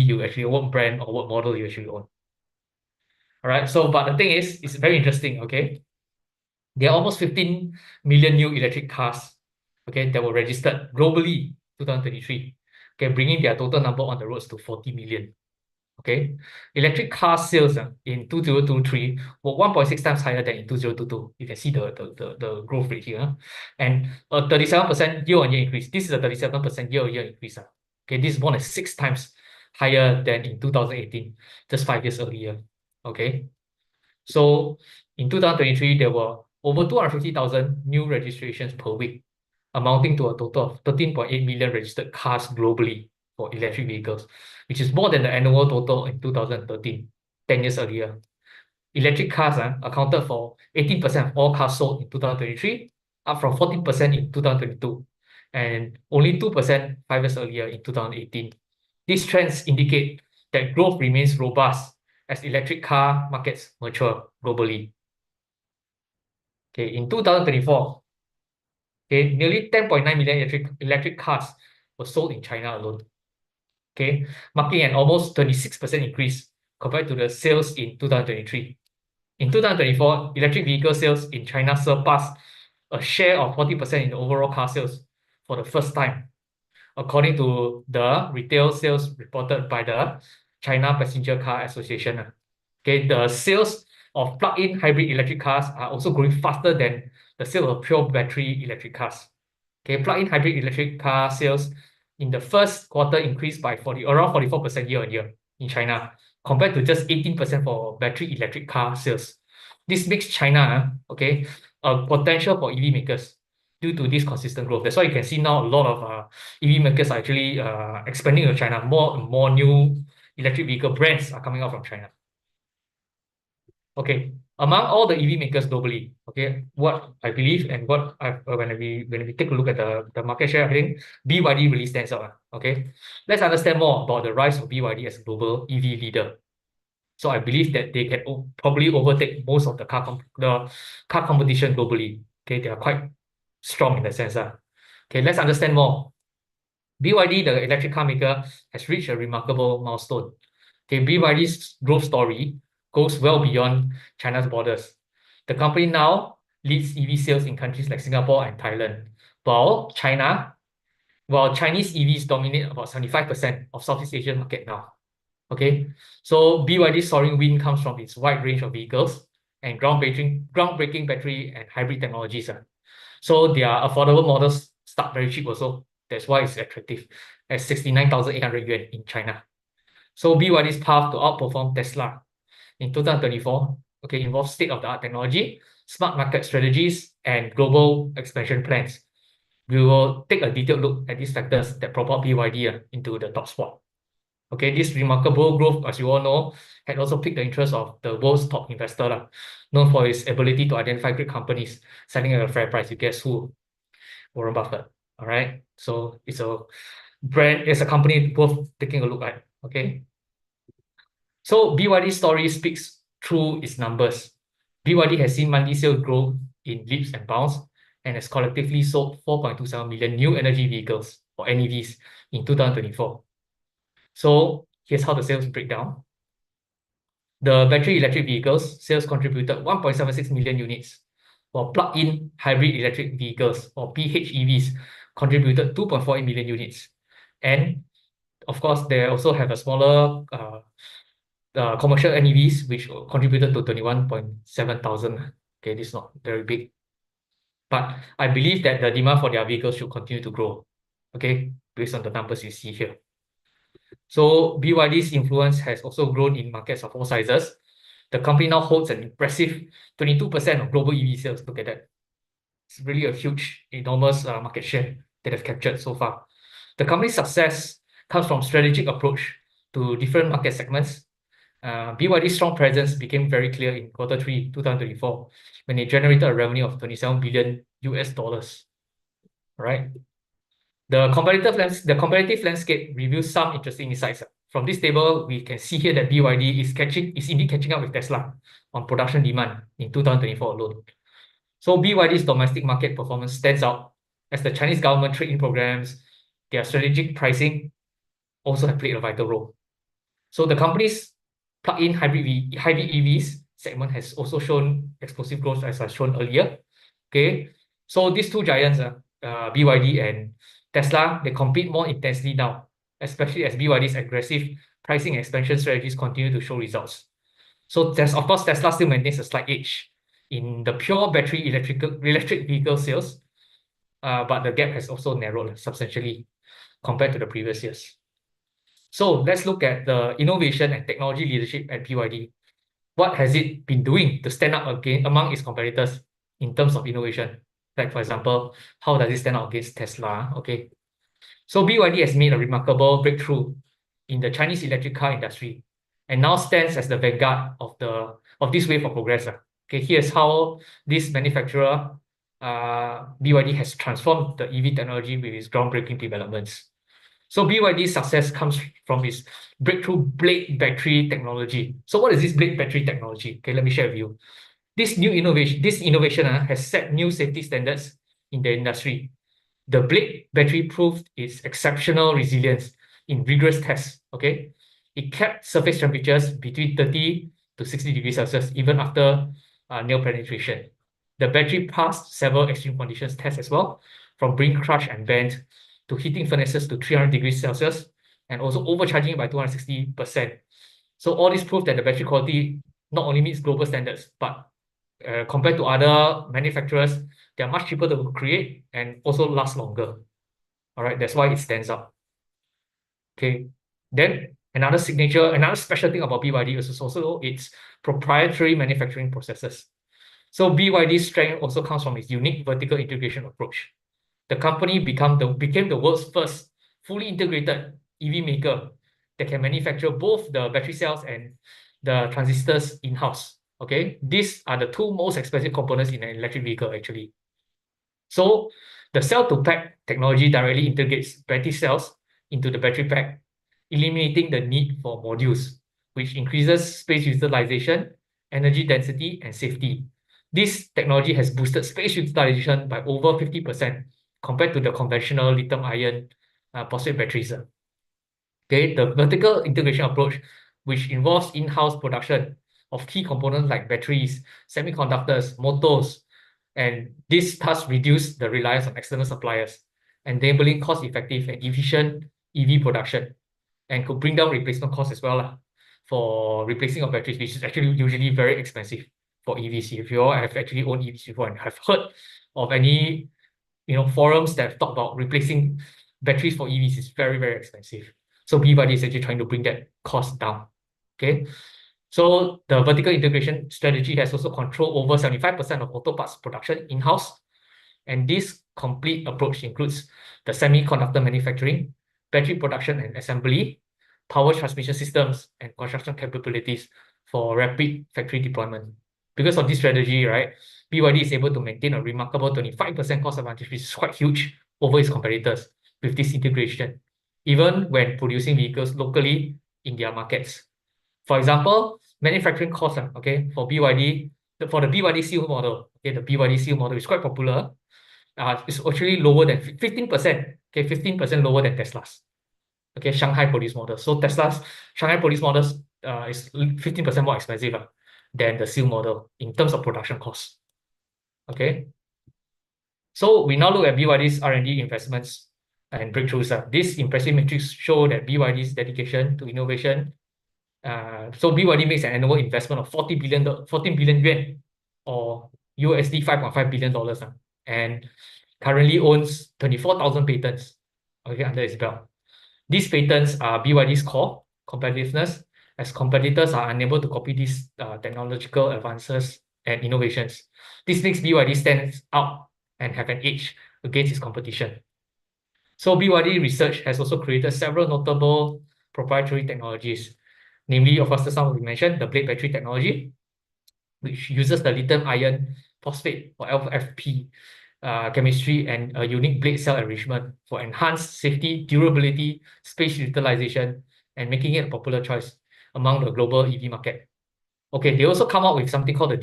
you actually own, what brand or what model you actually own. All right. So, but the thing is, it's very interesting. Okay, there are almost 15 million new electric cars. Okay, that were registered globally 2023. Okay, bringing their total number on the roads to 40 million. Okay, electric car sales in 2023 were 1.6 times higher than in 2022. You can see the growth rate here, and a 37% year-on-year increase. This is a 37% year-on-year increase. Okay, this is more than 6 times higher than in 2018, just 5 years earlier. Okay, so in 2023, there were over 250,000 new registrations per week, amounting to a total of 13.8 million registered cars globally for electric vehicles, which is more than the annual total in 2013, 10 years earlier. Electric cars accounted for 18% of all cars sold in 2023, up from 14% in 2022, and only 2% 5 years earlier in 2018. These trends indicate that growth remains robust as electric car markets mature globally. Okay, in 2024, okay, nearly 10.9 million electric cars were sold in China alone. Okay, marking an almost 26% increase compared to the sales in 2023. In 2024, electric vehicle sales in China surpassed a share of 40% in overall car sales for the first time, according to the retail sales reported by the China Passenger Car Association. Okay, the sales of plug-in hybrid electric cars are also growing faster than the sale of pure battery electric cars. Okay, plug-in hybrid electric car sales in the first quarter increased by around 44% year-on-year in China, compared to just 18% for battery electric car sales. This makes China, okay, a potential for EV makers due to this consistent growth. That's why you can see now a lot of EV makers are actually expanding to China. More and more new electric vehicle brands are coming out from China. Okay, among all the EV makers globally, okay, what I believe and what when we take a look at the market share, I think BYD really stands out. Okay, let's understand more about the rise of BYD as a global EV leader. So I believe that they can probably overtake most of the car competition globally. Okay, they are quite strong in that sense. Okay, let's understand more. BYD, the electric car maker, has reached a remarkable milestone. Okay, BYD's growth story goes well beyond China's borders. The company now leads EV sales in countries like Singapore and Thailand, while Chinese EVs dominate about 75% of Southeast Asian market now. Okay, so BYD's soaring win comes from its wide range of vehicles and groundbreaking battery and hybrid technologies. So their affordable models start very cheap also. That's why it's attractive at 69,800 yuan in China. So BYD's path to outperform Tesla in 2024, okay, involves state-of-the-art technology, smart market strategies, and global expansion plans. We will take a detailed look at these factors that propel BYD into the top spot. Okay, this remarkable growth, as you all know, had also piqued the interest of the world's top investor, known for his ability to identify great companies selling at a fair price. You guess who? Warren Buffett. All right, so it's a brand, it's a company worth taking a look at. Okay, so BYD's story speaks through its numbers. BYD has seen monthly sales grow in leaps and bounds and has collectively sold 4.27 million new energy vehicles, or NEVs, in 2024. So here's how the sales break down. The battery electric vehicles sales contributed 1.76 million units, while plug-in hybrid electric vehicles, or PHEVs, contributed 2.48 million units. And of course, they also have a smaller commercial NEVs, which contributed to 21.7 thousand. Okay, this is not very big, but I believe that the demand for their vehicles should continue to grow, okay, based on the numbers you see here. So BYD's influence has also grown in markets of all sizes. The company now holds an impressive 22% of global EV sales. Look at that. It's really a huge, enormous market share that they've captured so far. The company's success comes from strategic approach to different market segments. BYD's strong presence became very clear in Q3 2024 when they generated a revenue of $27 billion US. All right. The competitive landscape reveals some interesting insights. From this table, we can see here that BYD is indeed catching up with Tesla on production demand in 2024 alone. So BYD's domestic market performance stands out as the Chinese government trade-in programs, their strategic pricing also have played a vital role. So the company's plug-in hybrid EVs segment has also shown explosive growth, as I shown earlier. Okay, so these two giants, BYD and Tesla, they compete more intensely now, especially as BYD's aggressive pricing expansion strategies continue to show results. So of course, Tesla still maintains a slight edge in the pure battery electric vehicle sales, but the gap has also narrowed substantially compared to the previous years. So let's look at the innovation and technology leadership at BYD. What has it been doing to stand out again among its competitors in terms of innovation? Like, for example, how does it stand out against Tesla? Okay, so BYD has made a remarkable breakthrough in the Chinese electric car industry and now stands as the vanguard of this wave of progress. Okay, here's how this manufacturer, BYD, has transformed the EV technology with its groundbreaking developments. So BYD's success comes from its breakthrough blade battery technology. So what is this blade battery technology? Okay, let me share with you. This innovation has set new safety standards in the industry. The blade battery proved its exceptional resilience in rigorous tests. Okay, it kept surface temperatures between 30 to 60 degrees Celsius even after nail penetration. The battery passed several extreme conditions tests as well, from being crushed and bent to heating furnaces to 300 degrees Celsius, and also overcharging by 260%. So all this proved that the battery quality not only meets global standards, but compared to other manufacturers, they are much cheaper to create and also last longer. All right, that's why it stands out. Okay, then another special thing about BYD is also its proprietary manufacturing processes. So BYD's strength also comes from its unique vertical integration approach. The company became the world's first fully integrated EV maker that can manufacture both the battery cells and the transistors in-house. Okay, these are the two most expensive components in an electric vehicle, actually. So the cell-to-pack technology directly integrates battery cells into the battery pack, eliminating the need for modules, which increases space utilization, energy density, and safety. This technology has boosted space utilization by over 50% compared to the conventional lithium iron phosphate batteries. Okay, the vertical integration approach, which involves in-house production of key components like batteries, semiconductors, motors, and this thus reduce the reliance on external suppliers, enabling cost-effective and efficient EV production, and could bring down replacement costs as well for replacing of batteries, which is actually usually very expensive for EVs. If you all have actually owned EVs before and have heard of any forums that talk about replacing batteries for EVs, is very, very expensive. So BYD is actually trying to bring that cost down. Okay. So the vertical integration strategy has also control over 75% of auto parts production in-house. And this complete approach includes the semiconductor manufacturing, battery production and assembly, power transmission systems, and construction capabilities for rapid factory deployment. Because of this strategy, right, BYD is able to maintain a remarkable 25% cost advantage, which is quite huge over its competitors with this integration, even when producing vehicles locally in their markets. For example, manufacturing costs, okay, for BYD, for the BYD Seal model, okay, the BYD Seal model is quite popular. It's actually lower than 15%, okay, 15% lower than Tesla's. Okay, Shanghai produced models. So Tesla's Shanghai produced models is 15% more expensive than the Seal model in terms of production costs. Okay. So we now look at BYD's R&D investments and breakthroughs. These impressive metrics show that BYD's dedication to innovation. So BYD makes an annual investment of 14 billion yuan, or USD $5.5 billion, and currently owns 24,000 patents, okay, under its belt. These patents are BYD's core competitiveness, as competitors are unable to copy these technological advances and innovations. This makes BYD stand out and have an edge against its competition. So BYD research has also created several notable proprietary technologies, namely, of course, the some we mentioned, the blade battery technology, which uses the lithium iron phosphate, or LFP, chemistry and a unique blade cell arrangement for enhanced safety, durability, space utilization, and making it a popular choice among the global EV market. Okay, they also come out with something called the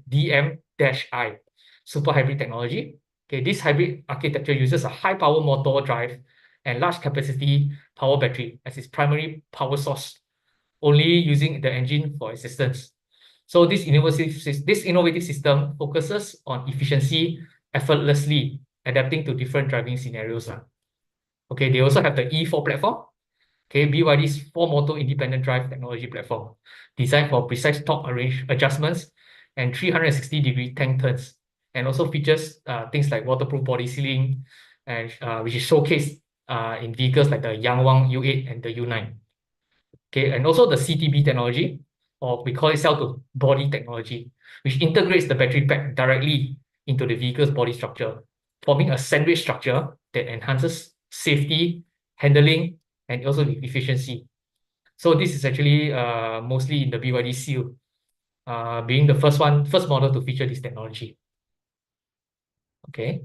DM-I, super hybrid technology. Okay, this hybrid architecture uses a high power motor drive and large capacity power battery as its primary power source. only using the engine for assistance. So this innovative system focuses on efficiency, effortlessly adapting to different driving scenarios. Okay, they also have the E4 platform. Okay, BYD's four-motor independent drive technology platform, designed for precise torque range adjustments and 360-degree tank turns, and also features things like waterproof body sealing, and which is showcased in vehicles like the Wong U8 and the U9. Okay, and also the CTB technology, or we call it cell-to-body technology, which integrates the battery pack directly into the vehicle's body structure, forming a sandwich structure that enhances safety, handling, and also efficiency. So this is actually mostly in the BYD seal, being the first model to feature this technology. Okay.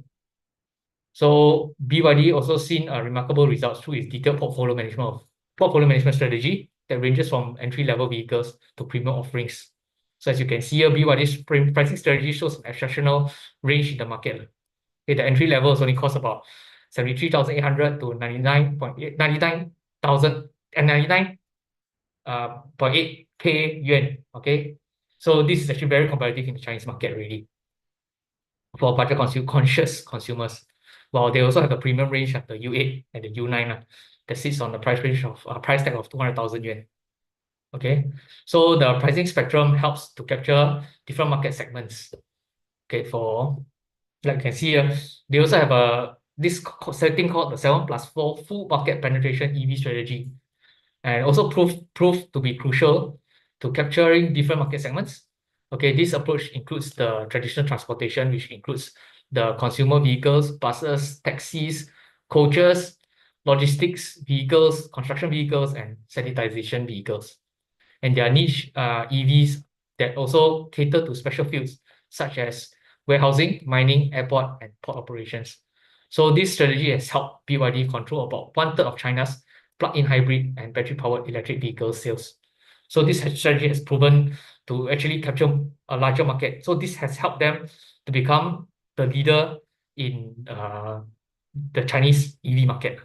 So BYD also seen remarkable results through its detailed portfolio management strategy that ranges from entry-level vehicles to premium offerings. So as you can see here, BYD's pricing strategy shows an exceptional range in the market. Okay, the entry level is only cost about 73,800 to 99.8K yuan. Okay, so this is actually very competitive in the Chinese market already for budget conscious consumers. While they also have the premium range of the U8 and the U9 that sits on the price tag of 200,000 yuan. Okay, so the pricing spectrum helps to capture different market segments. Okay, for like you can see here, they also have this setting called the 7+4 full market penetration EV strategy, and also proved to be crucial to capturing different market segments. Okay, this approach includes the traditional transportation, which includes the consumer vehicles, buses, taxis, coaches, logistics vehicles, construction vehicles, and sanitization vehicles. And there are niche EVs that also cater to special fields such as warehousing, mining, airport, and port operations. So this strategy has helped BYD control about 1/3 of China's plug-in hybrid and battery-powered electric vehicle sales. So this strategy has proven to actually capture a larger market. So this has helped them to become the leader in the Chinese EV market.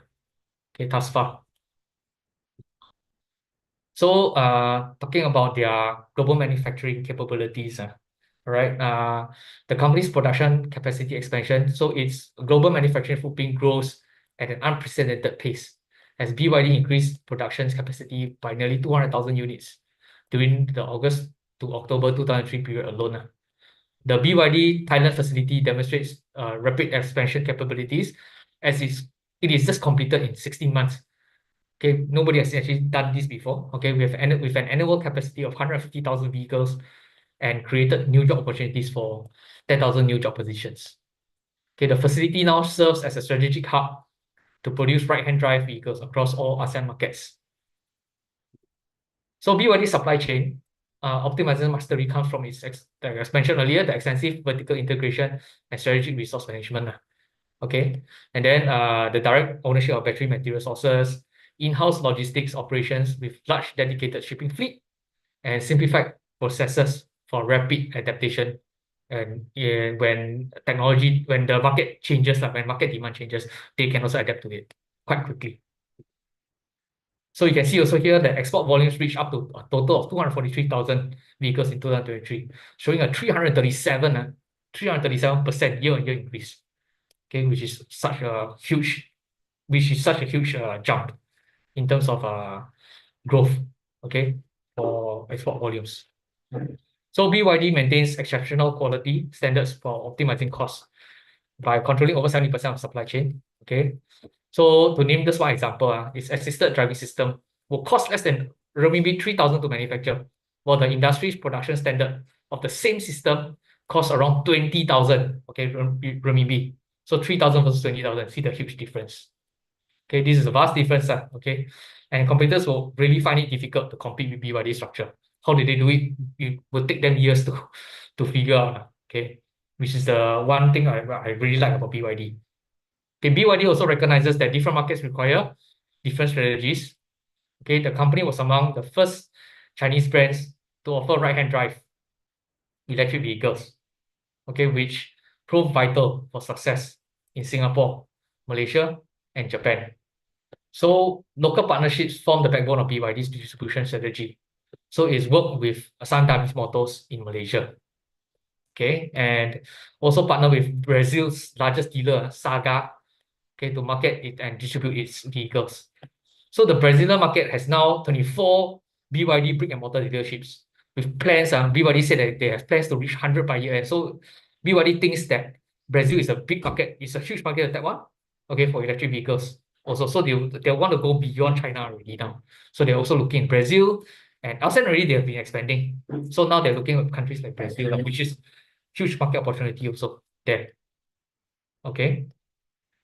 Okay, thus far. So talking about their global manufacturing capabilities, right? The company's production capacity expansion. So its global manufacturing footprint grows at an unprecedented pace as BYD increased production capacity by nearly 200,000 units during the August to October 2003 period alone. The BYD Thailand facility demonstrates rapid expansion capabilities as it is just completed in 16 months. Okay, nobody has actually done this before. Okay, with an annual capacity of 150,000 vehicles and created new job opportunities for 10,000 new job positions. Okay, the facility now serves as a strategic hub to produce right-hand drive vehicles across all ASEAN markets. So BYD supply chain optimization mastery comes from its, as mentioned earlier, the extensive vertical integration and strategic resource management. Okay, and then the direct ownership of battery material sources, in-house logistics operations with large dedicated shipping fleet, and simplified processes for rapid adaptation. And when the market changes, like when market demand changes, they can also adapt to it quite quickly. So you can see also here that export volumes reach up to a total of 243,000 vehicles in 2023, showing a 337% year-on-year increase. Okay, which is such a huge jump in terms of growth, okay, for export volumes. So BYD maintains exceptional quality standards for optimizing costs by controlling over 70% of supply chain. Okay, so to name just one example, its assisted driving system will cost less than RMB 3,000 to manufacture, while the industry's production standard of the same system costs around 20,000, okay, RMB. So 3,000 versus 20,000. See the huge difference. Okay, this is a vast difference, okay, and competitors will really find it difficult to compete with BYD structure. How did they do it? It will take them years to figure out, okay, which is the one thing I really like about BYD. Okay, BYD also recognizes that different markets require different strategies. Okay, the company was among the first Chinese brands to offer right-hand drive electric vehicles, okay, which proved vital for success in Singapore, Malaysia, and Japan. So local partnerships form the backbone of BYD's distribution strategy. So it's worked with Sun Diamond Motors in Malaysia. Okay, and also partner with Brazil's largest dealer, Saga, okay, to market it and distribute its vehicles. So the Brazilian market has now 24 BYD brick and mortar dealerships with plans. BYD said that they have plans to reach 100 by year end. So BYD thinks that Brazil is a big market, it's a huge market, that one, okay, for electric vehicles also. So they want to go beyond China already now. So they're also looking at Brazil, and outside already they have been expanding. So now they're looking at countries like Brazil, which is huge market opportunity also there. Okay.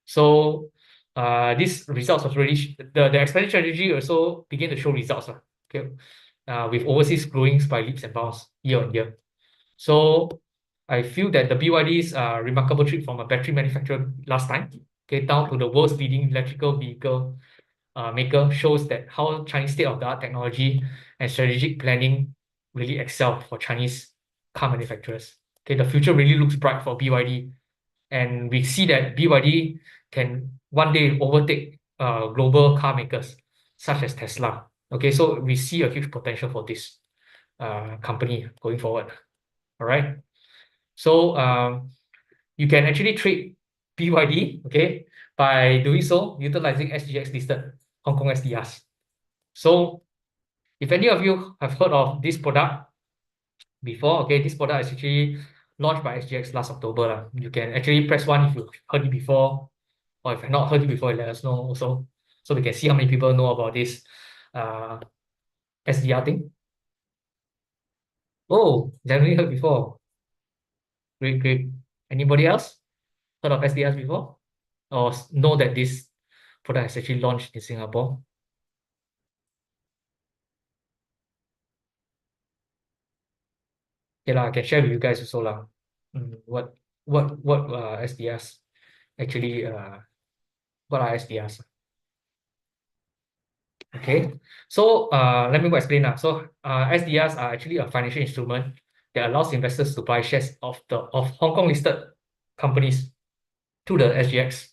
So this results was really the expansion strategy also began to show results. Okay. With overseas growing by leaps and bounds year on year. So I feel that the BYD's remarkable trip from a battery manufacturer last time, okay, down to the world's leading electrical vehicle maker shows that how Chinese state-of-the-art technology and strategic planning really excel for Chinese car manufacturers. Okay, the future really looks bright for BYD, and we see that BYD can one day overtake global car makers such as Tesla. Okay, so we see a huge potential for this company going forward. All right. So you can actually trade BYD, okay, by doing so, utilizing SGX listed Hong Kong SDRs. So if any of you have heard of this product before, okay, this product is actually launched by SGX last October. You can actually press 1 if you've heard it before, or if you've not heard it before, let us know also. So we can see how many people know about this SDR thing. Oh, definitely heard before. Great, great. Anybody else heard of SDRs before? Or know that this product is actually launched in Singapore? Okay, I can share with you guys also lah. What SDRs actually what are SDRs? Okay, so let me go explain now. So SDRs are actually a financial instrument that allows investors to buy shares of Hong Kong listed companies through the SGX.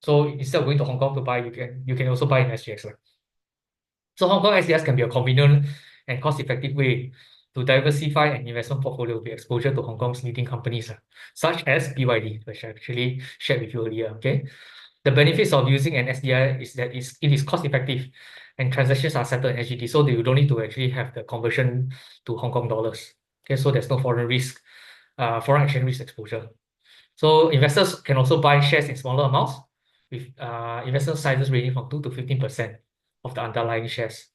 So instead of going to Hong Kong to buy, you can also buy in SGX. So Hong Kong SDRs can be a convenient and cost-effective way to diversify an investment portfolio with exposure to Hong Kong's leading companies, such as BYD, which I actually shared with you earlier. Okay, the benefits of using an SDR is that it is cost-effective and transactions are settled in SGD, so you don't need to actually have the conversion to Hong Kong dollars. Okay, so there's no foreign risk, foreign exchange risk exposure. So investors can also buy shares in smaller amounts with investment sizes ranging from 2 to 15% of the underlying shares.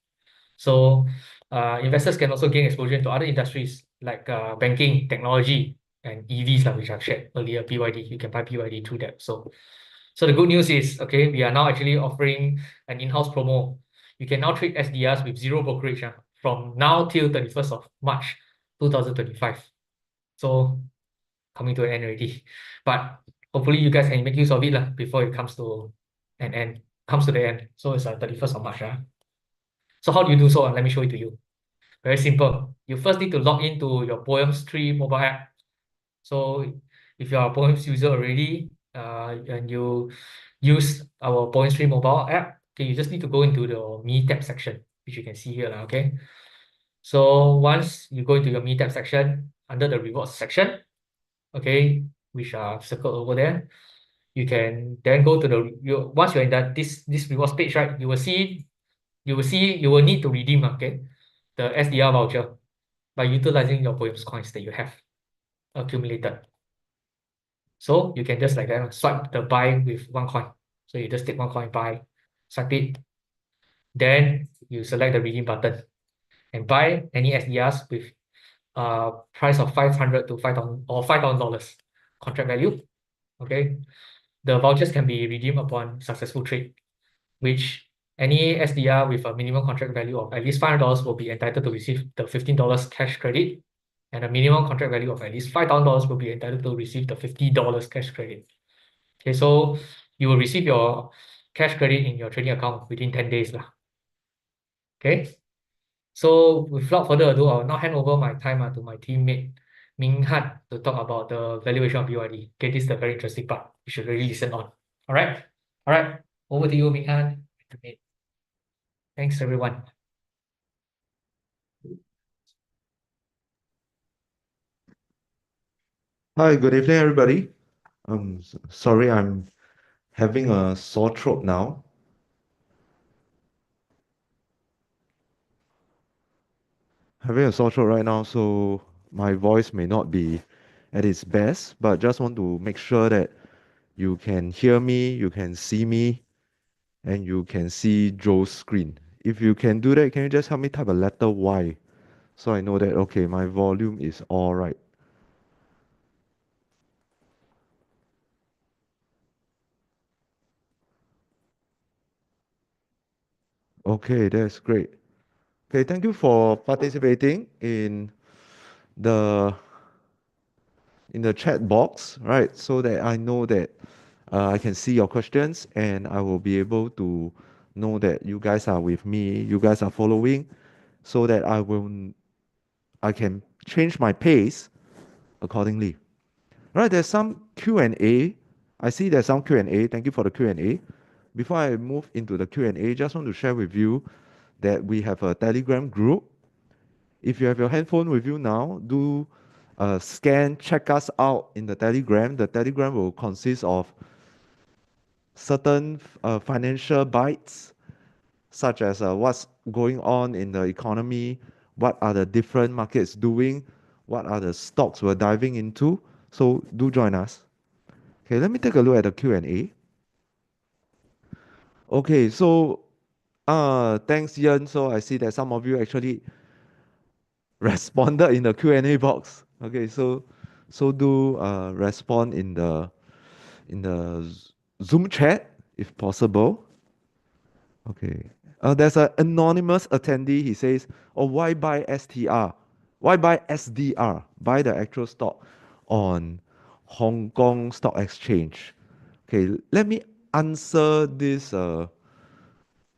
So investors can also gain exposure to other industries like banking, technology, and EVs, which I've shared earlier, BYD. You can buy BYD through that. So the good news is, okay, we are now actually offering an in-house promo. You can now trade SDRs with zero brokerage from now till 31st of March 2025. So coming to an end already. But hopefully you guys can make use of it before it comes to an end, comes to the end. So it's 31st of March. So how do you do so? Let me show it to you. Very simple. You first need to log into your Poems 3 mobile app. So if you are a Poems user already, and you use our Poems 3 mobile app, okay, you just need to go into the Me tab section, which you can see here, okay? So once you go into your Me tab section, under the rewards section, okay, which are circled over there, you can then go to once you're in this rewards page, right, you will need to redeem, okay, the SDR voucher by utilizing your Poems coins that you have accumulated. So you can just like that swipe the buy with 1 coin. So you just take 1 coin, buy, swipe it, then you select the redeem button and buy any SDRs with price of 500 to 5,000 or $5,000 contract value. Okay, the vouchers can be redeemed upon successful trade, which any SDR with a minimum contract value of at least $500 will be entitled to receive the $15 cash credit, and a minimum contract value of at least $5,000 will be entitled to receive the $50 cash credit. Okay, so you will receive your cash credit in your trading account within 10 days. Okay, so without further ado, I'll now hand over my time to my teammate Minghan to talk about the valuation of BYD. Okay, this is the very interesting part. You should really listen on. All right, over to you, Minghan. Okay. Thanks, everyone. Hi, good evening, everybody. Sorry, I'm having a sore throat now. Having a sore throat right now, so my voice may not be at its best, but just want to make sure that you can hear me, you can see me, and you can see Joe's screen. If you can do that, can you just help me type a letter Y so I know that, okay, my volume is all right. Okay, that's great. Okay, thank you for participating the in the chat box, right? So that I know that I can see your questions and I will be able to know that you guys are with me, you guys are following, so that I can change my pace accordingly. All right, there's some Q&A. I see there's some Q&A. Thank you for the Q&A. Before I move into the Q&A, just want to share with you that we have a Telegram group. If you have your handphone with you now, do scan, check us out in the Telegram. The Telegram will consist of certain financial bites, such as what's going on in the economy, what are the different markets doing, what are the stocks we're diving into. So do join us. Okay, let me take a look at the Q&A. Okay, so thanks Ian. So I see that some of you actually responded in the Q&A box. Okay, so do respond in the Zoom chat if possible. Okay. There's an anonymous attendee. He says, "Oh, why buy STR? Why buy SDR? Buy the actual stock on Hong Kong Stock Exchange." Okay, let me answer this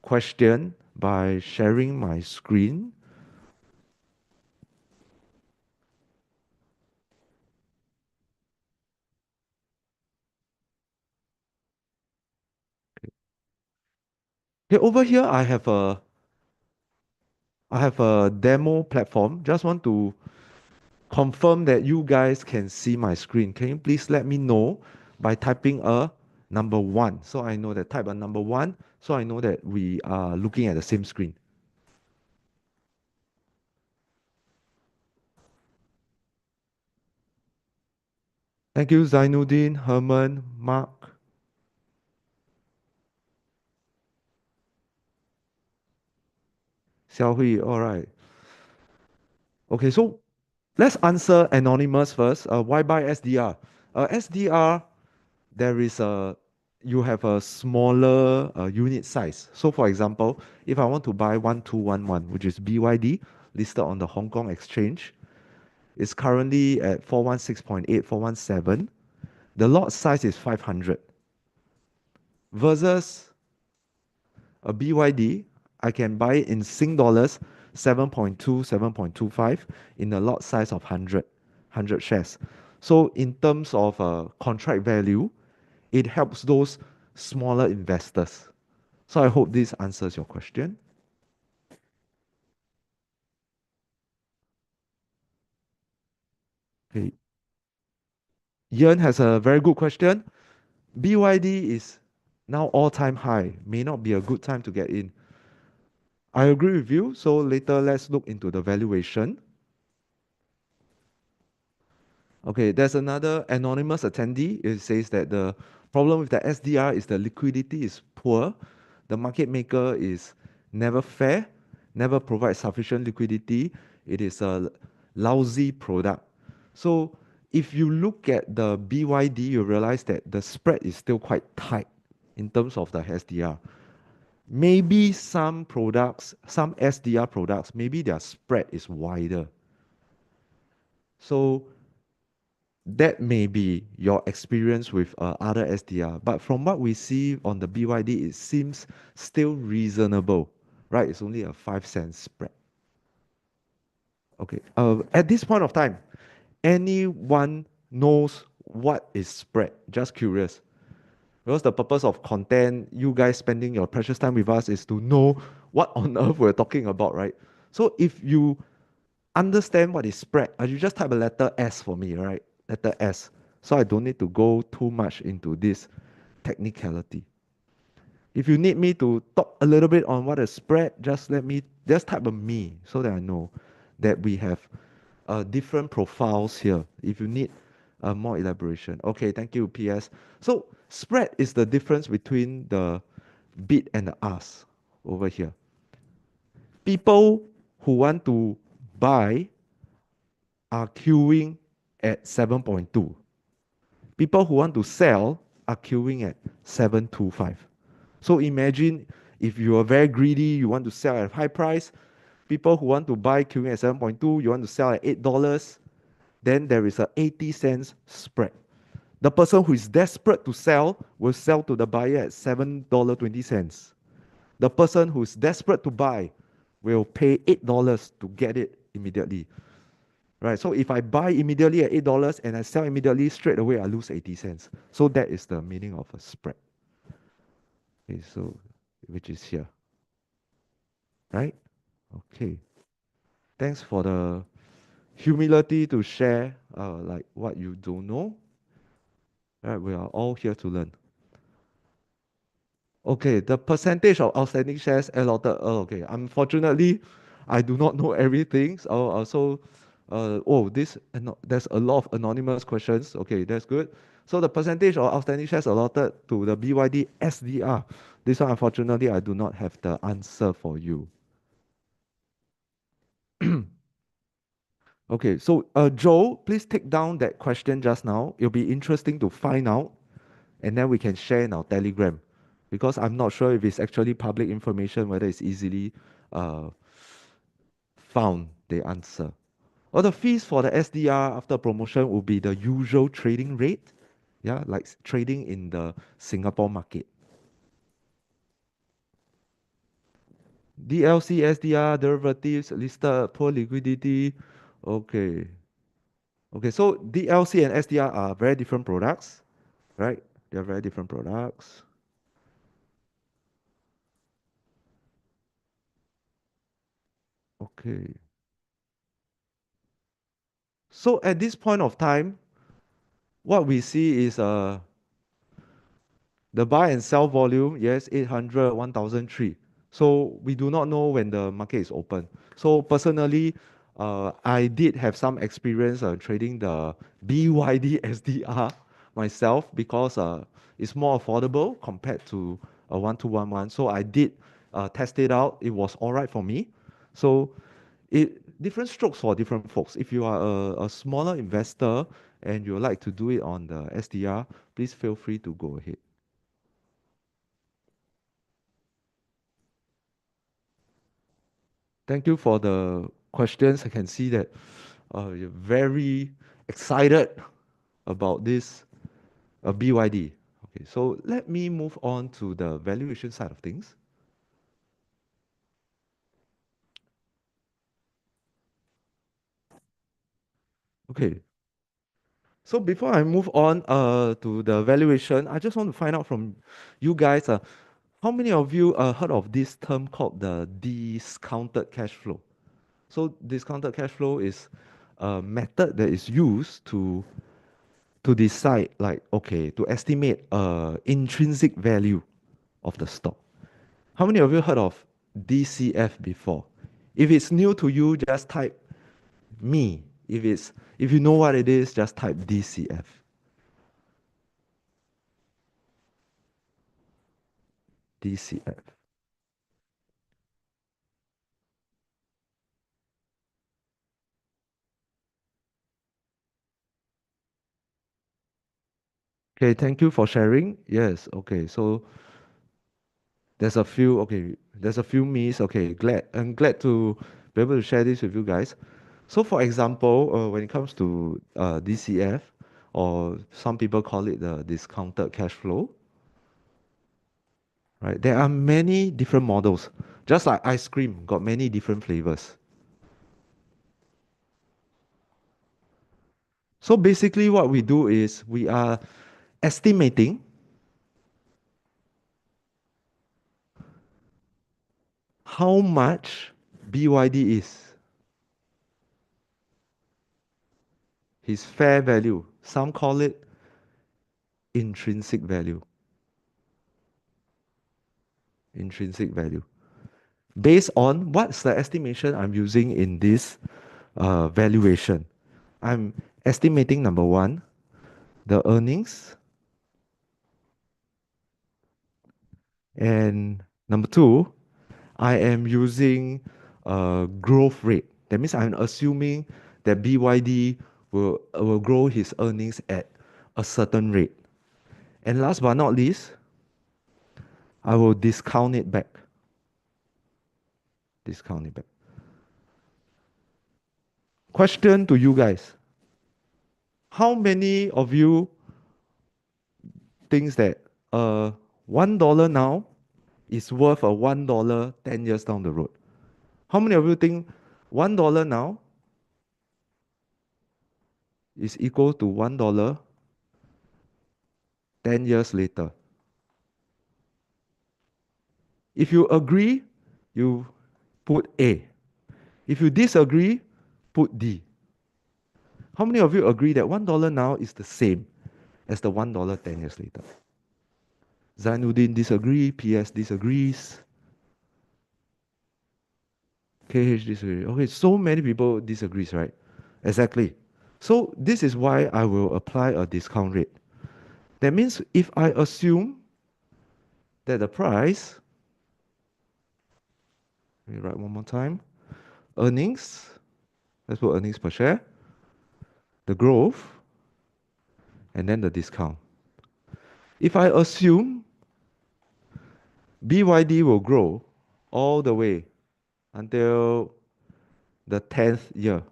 question by sharing my screen. Okay, over here I have a demo platform. Just want to confirm that you guys can see my screen. Can you please let me know by typing a number one? So I know that type a number one, so I know that we are looking at the same screen. Thank you, Zainuddin, Herman, Mark, Xiaohui. All right. Okay, so let's answer anonymous first. Why buy SDR? SDR, there is a you have a smaller unit size. So for example, if I want to buy 1211, which is BYD listed on the Hong Kong Exchange, it's currently at 416.8, 417. The lot size is 500 versus a BYD. I can buy it in Sing dollars 7.2, 7.25 in a lot size of 100 shares. So in terms of contract value, it helps those smaller investors. So I hope this answers your question. Okay. Ian has a very good question. BYD is now all-time high. May not be a good time to get in. I agree with you. So later let's look into the valuation. Okay, there's another anonymous attendee. It says that the problem with the SDR is the liquidity is poor. The market maker is never fair, never provides sufficient liquidity. It is a lousy product. So if you look at the BYD, you realize that the spread is still quite tight in terms of the SDR. Maybe some products, some SDR products, maybe their spread is wider. So that may be your experience with other SDR, but from what we see on the BYD, it seems still reasonable, right? It's only a 5 cent spread. Okay. At this point of time, anyone knows what is spread? Just curious. Because the purpose of content, you guys spending your precious time with us is to know what on earth we're talking about, right? So if you understand what is spread, you just type a letter S for me, right? Letter S. So I don't need to go too much into this technicality. If you need me to talk a little bit on what is spread, just type a me so that I know that we have different profiles here. If you need more elaboration. Okay, thank you, PS. So spread is the difference between the bid and the ask over here. People who want to buy are queuing at 7.2. People who want to sell are queuing at 725. So imagine if you are very greedy, you want to sell at a high price, people who want to buy queuing at 7.2, you want to sell at $8, then there is a 80 cents spread. The person who is desperate to sell will sell to the buyer at $7.20. The person who is desperate to buy will pay $8 to get it immediately. Right? So if I buy immediately at $8 and I sell immediately straight away, I lose 80 cents. So that is the meaning of a spread. Okay, so which is here. Right? Okay. Thanks for the humility to share like what you don't know. Right? We are all here to learn. Okay, the percentage of outstanding shares allotted. Oh, okay, unfortunately, I do not know everything. There's a lot of anonymous questions. Okay, that's good. So the percentage of outstanding shares allotted to the BYD SDR. This one, unfortunately, I do not have the answer for you. Okay, so Joe, please take down that question just now. It'll be interesting to find out, and then we can share in our Telegram, because I'm not sure if it's actually public information, whether it's easily uh, found the answer. Or the fees for the SDR after promotion will be the usual trading rate, yeah, like trading in the Singapore market. DLC, SDR, derivatives, listed, poor liquidity. Okay. Okay, so DLC and SDR are very different products, right? They're very different products. Okay. So at this point of time, what we see is the buy and sell volume, yes, 800, 1003. So we do not know when the market is open. So personally, I did have some experience trading the BYD SDR myself, because it's more affordable compared to a 1211. So I did test it out. It was all right for me. So different strokes for different folks. If you are a smaller investor and you like to do it on the SDR, please feel free to go ahead. Thank you for the questions. I can see that you're very excited about this BYD. Okay, so let me move on to the valuation side of things. Okay, so before I move on to the valuation, I just want to find out from you guys, how many of you heard of this term called the discounted cash flow? So discounted cash flow is a method that is used to decide, like, okay, to estimate intrinsic value of the stock. How many of you heard of DCF before? If it's new to you, just type me. If you know what it is, just type DCF. DCF. Okay, thank you for sharing. Yes, okay. So there's a few me's. Okay, I'm glad to be able to share this with you guys. So for example, when it comes to DCF, or some people call it the discounted cash flow, right? There are many different models. Just like ice cream, got many different flavors. So basically what we do is we are estimating how much BYD is. His fair value. Some call it intrinsic value. Intrinsic value. Based on what's the estimation I'm using in this valuation? I'm estimating number one, the earnings, and number two, I am using growth rate. That means I'm assuming that BYD will grow his earnings at a certain rate. And last but not least, I will discount it back. Discount it back. Question to you guys. How many of you thinks that $1 now is worth a $1 10 years down the road? How many of you think $1 now is equal to $1 10 years later? If you agree, you put A. If you disagree, put D. How many of you agree that $1 now is the same as the $1 10 years later? Zainuddin disagree, PS disagrees, KH disagree. Okay, so many people disagrees, right? Exactly. So this is why I will apply a discount rate. That means if I assume that the price, let me write one more time, earnings, let's put earnings per share, the growth, and then the discount. If I assume BYD will grow all the way until the 10th year,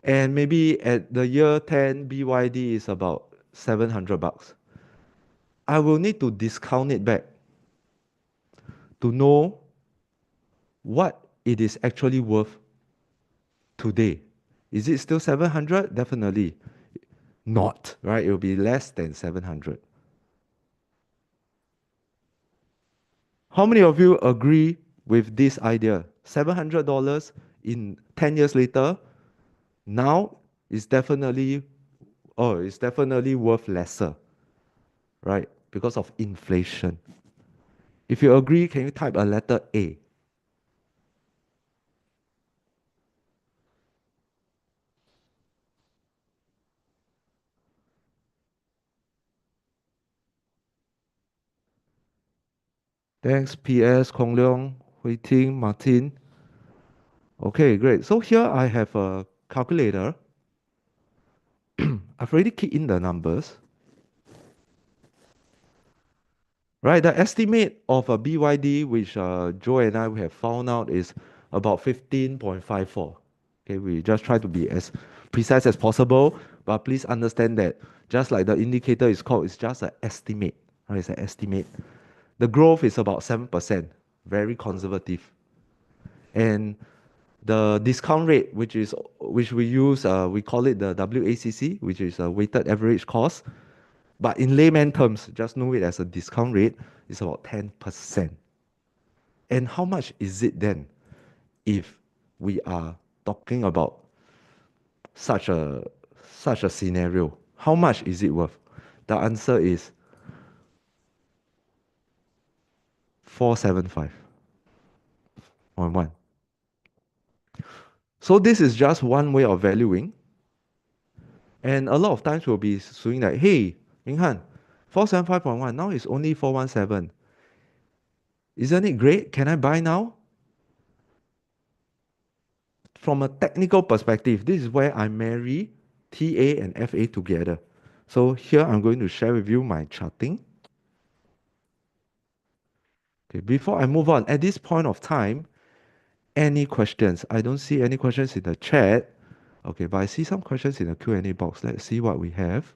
and maybe at the year 10, BYD is about $700. I will need to discount it back to know what it is actually worth today. Is it still 700? Definitely not, right? It will be less than 700. How many of you agree with this idea? $700 in 10 years later, now is definitely, oh, it's definitely worth lesser, right? Because of inflation. If you agree, can you type a letter A? Thanks, PS, Kong Leong, Hui Ting, Martin. Okay, great. So here I have a calculator. I've already keyed in the numbers. Right, the estimate of a BYD, which Joe and I we have found out, is about 15.54. Okay, we just try to be as precise as possible, but please understand that just like the indicator is called, it's just an estimate. Right, it's an estimate. The growth is about 7%, very conservative. And the discount rate, which we use, we call it the WACC, which is a weighted average cost. But in layman terms, just know it as a discount rate, is about 10%. And how much is it then if we are talking about such a such a scenario? How much is it worth? The answer is 475.1. So this is just one way of valuing. And a lot of times we'll be saying like, hey, Minghan, 475.1, now it's only 417. Isn't it great? Can I buy now? From a technical perspective, this is where I marry TA and FA together. So here I'm going to share with you my charting. Okay, before I move on, at this point of time, any questions? I don't see any questions in the chat. Okay, but I see some questions in the Q&A box. Let's see what we have.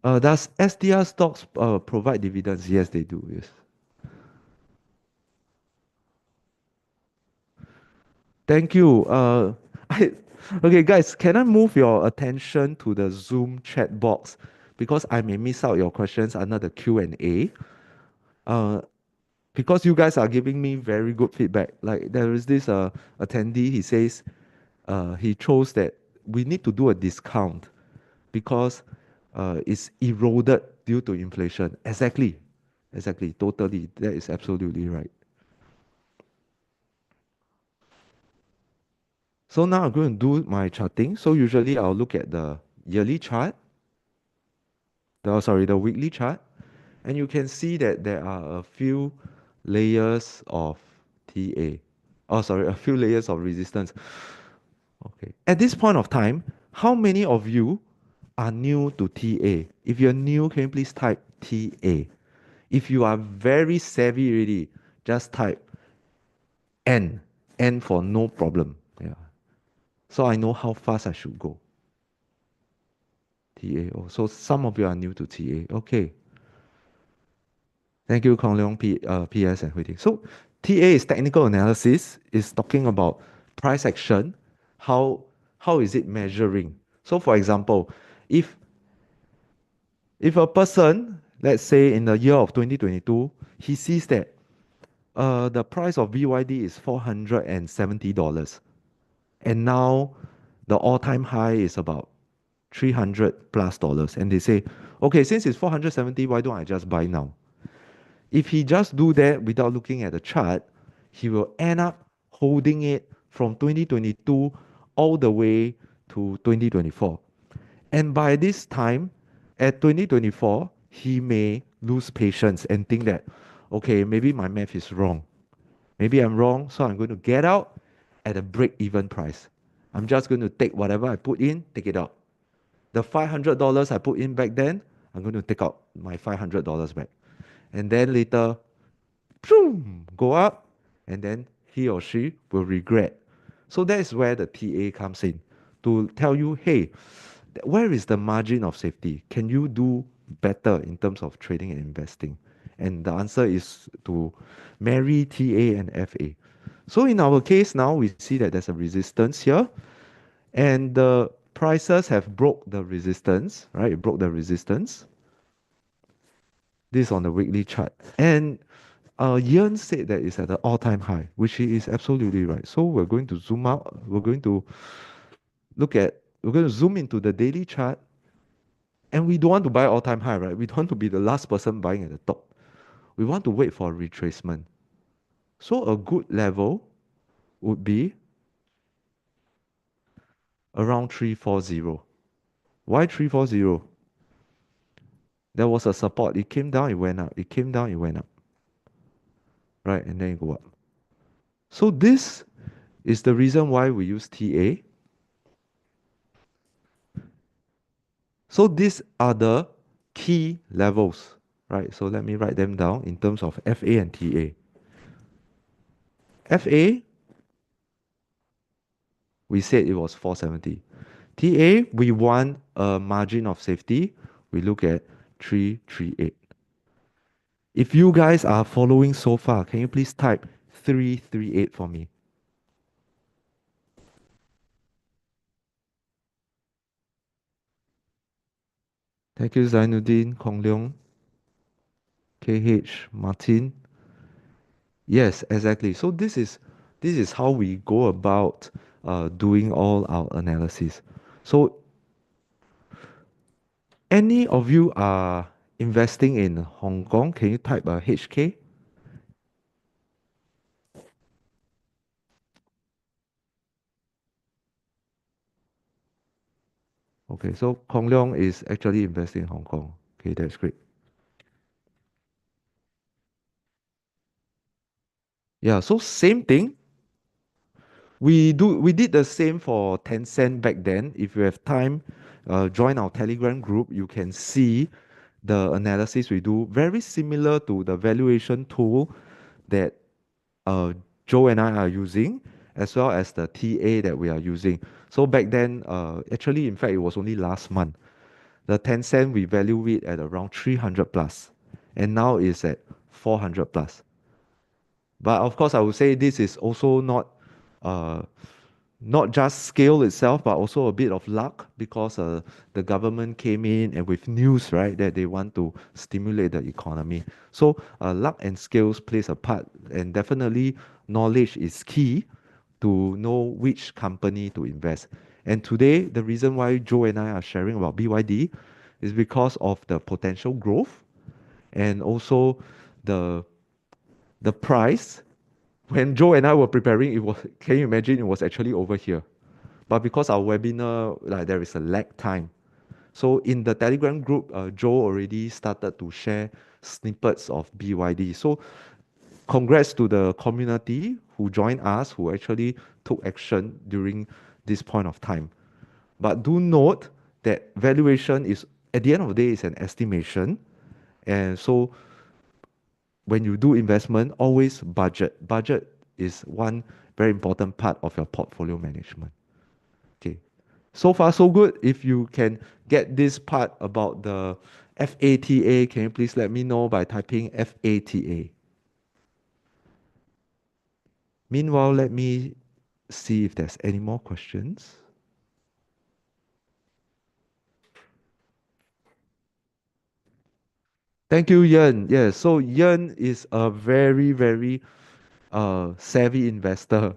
Does SDR stocks provide dividends? Yes, they do. Yes. Thank you. Okay, guys, can I move your attention to the Zoom chat box? because I may miss out your questions under the Q&A. Uh, because you guys are giving me very good feedback. Like there is this attendee, he says he chose that we need to do a discount because it's eroded due to inflation. Exactly, exactly, totally. That is absolutely right. So now I'm going to do my charting. So usually I'll look at the yearly chart, the weekly chart, and you can see that there are a few layers of TA. Oh, sorry, a few layers of resistance. Okay. At this point of time, how many of you are new to TA? If you're new, can you please type TA? If you are very savvy already, just type N. N for no problem. Yeah. So I know how fast I should go. TA. Oh, so some of you are new to TA. Okay. Thank you, Kong Leong, PS and Hui Ting. So TA is technical analysis, is talking about price action. How how is it measuring? So for example, if if a person, let's say in the year of 2022, he sees that the price of BYD is $470, and now the all-time high is about 300 plus dollars, and they say, okay, since it's 470, why don't I just buy now? If he just do that without looking at the chart, he will end up holding it from 2022 all the way to 2024. And by this time, at 2024, he may lose patience and think that, okay, maybe my math is wrong. Maybe I'm wrong, so I'm going to get out at a break even price. I'm just going to take whatever I put in, take it out. The $500 I put in back then, I'm going to take out my $500 back. And then later, boom, go up, and then he or she will regret. So that is where the TA comes in to tell you, hey, where is the margin of safety? Can you do better in terms of trading and investing? And the answer is to marry TA and FA. So in our case now, we see that there's a resistance here, and the prices have broke the resistance, right? It broke the resistance. This is on the weekly chart. And Yen said that it's at an all-time high, which he is absolutely right. So we're going to zoom out. We're going to zoom into the daily chart. And we don't want to buy all-time high, right? We don't want to be the last person buying at the top. We want to wait for a retracement. So a good level would be around 340. Why 340? There was a support. It came down, it went up. It came down, it went up. Right? And then it go up. So this is the reason why we use TA. So these are the key levels, right? So let me write them down in terms of FA and TA. FA, we said it was 470. TA, we want a margin of safety. We look at 338. If you guys are following so far, can you please type 338 for me? Thank you, Zainuddin, Kong Leong, KH, Martin. Yes, exactly. So this is how we go about doing all our analysis. So any of you are investing in Hong Kong? Can you type HK? Okay, so Kong Leong is actually investing in Hong Kong. Okay, that's great. Yeah, so same thing. We did the same for Tencent back then. If you have time, join our Telegram group. You can see the analysis we do. Very similar to the valuation tool that Joe and I are using, as well as the TA that we are using. So back then, actually, in fact, it was only last month. The Tencent, we value it at around 300 plus, and now it's at 400 plus. But of course, I would say this is also not uh, not just scale itself, but also a bit of luck because the government came in and with news, right, that they want to stimulate the economy. So luck and skills plays a part, and definitely knowledge is key to know which company to invest. And today, the reason why Joe and I are sharing about BYD is because of the potential growth and also the the price. When Joe and I were preparing, it was, can you imagine, it was actually over here. But because our webinar, like there is a lag time. So in the Telegram group, Joe already started to share snippets of BYD. So congrats to the community who joined us, who actually took action during this point of time. But do note that valuation is, at the end of the day, is an estimation. And so when you do investment, always budget. Budget is one very important part of your portfolio management. Okay. So far, so good. If you can get this part about the FATA, can you please let me know by typing FATA? Meanwhile, let me see if there's any more questions. Thank you, Yen. Yes, so Yen is a very, very savvy investor.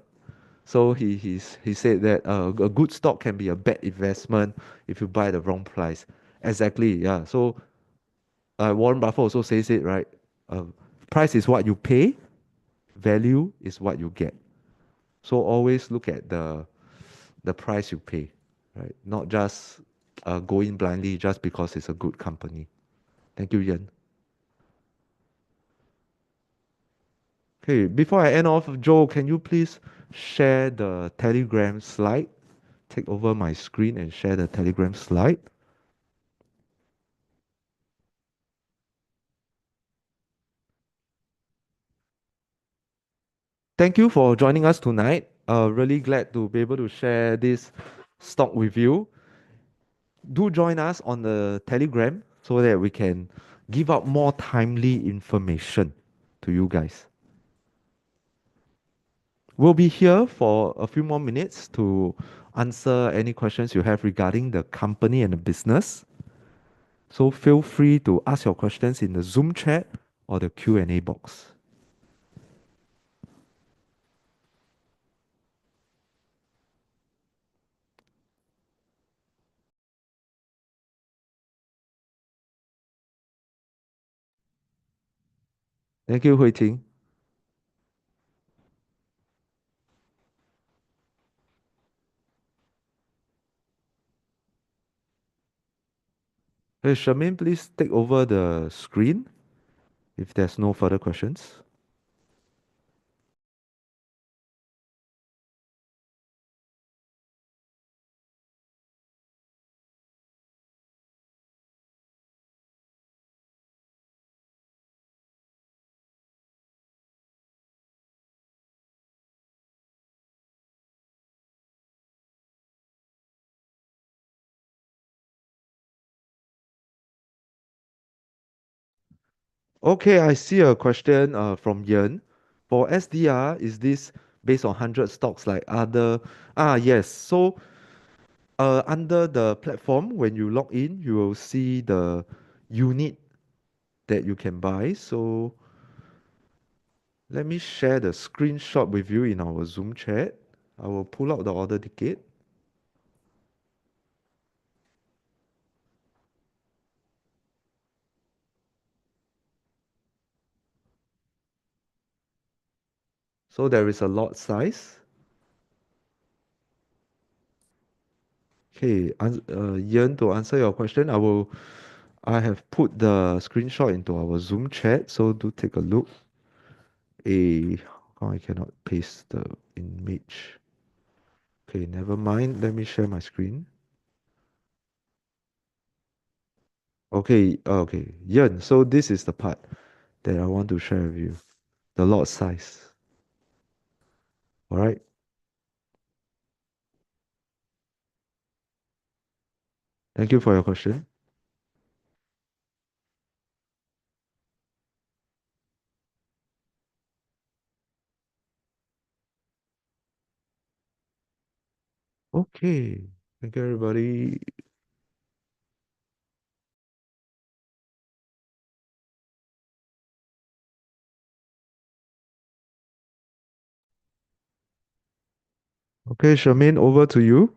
So he said that a good stock can be a bad investment if you buy the wrong price. Exactly, yeah. So Warren Buffett also says it, right? Uh, Price is what you pay, value is what you get. So always look at the price you pay, right? Not just going blindly just because it's a good company. Thank you, Yan. Okay, before I end off, Joe, can you please share the Telegram slide? Take over my screen and share the Telegram slide. Thank you for joining us tonight. Really glad to be able to share this stock with you. Do join us on the Telegram so that we can give out more timely information to you guys. We'll be here for a few more minutes to answer any questions you have regarding the company and the business. So feel free to ask your questions in the Zoom chat or the Q&A box. Thank you, Hui Ting. Hey, Charmaine, please take over the screen if there's no further questions. Okay, I see a question from Yen. For SDR, is this based on 100 stocks like other? Ah, yes. So under the platform, when you log in, you will see the unit that you can buy. So let me share the screenshot with you in our Zoom chat. I will pull out the order ticket. So there is a lot size. Okay, Ian, to answer your question, I have put the screenshot into our Zoom chat, so do take a look. I cannot paste the image. Okay, never mind. Let me share my screen. Okay, Ian, so this is the part that I want to share with you. The lot size. All right. Thank you for your question. Okay. Thank you, everybody. Okay, Charmaine, over to you.